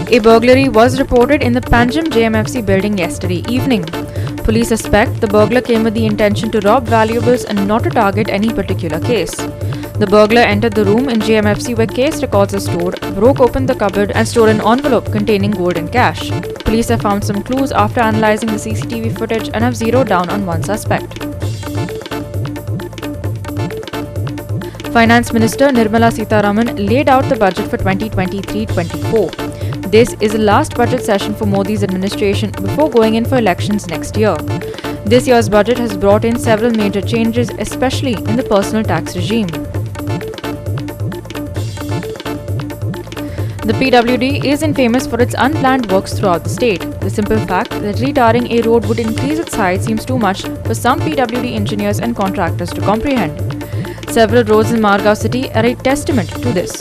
A burglary was reported in the Panjim JMFC building yesterday evening. Police suspect the burglar came with the intention to rob valuables and not to target any particular case. The burglar entered the room in JMFC where case records are stored, broke open the cupboard and stole an envelope containing gold and cash. Police have found some clues after analyzing the CCTV footage and have zeroed down on one suspect. Finance Minister Nirmala Sitharaman laid out the budget for 2023-24. This is the last budget session for Modi's administration before going in for elections next year. This year's budget has brought in several major changes, especially in the personal tax regime. The PWD is infamous for its unplanned works throughout the state. The simple fact that retarring a road would increase its height seems too much for some PWD engineers and contractors to comprehend. Several roads in Margao city are a testament to this.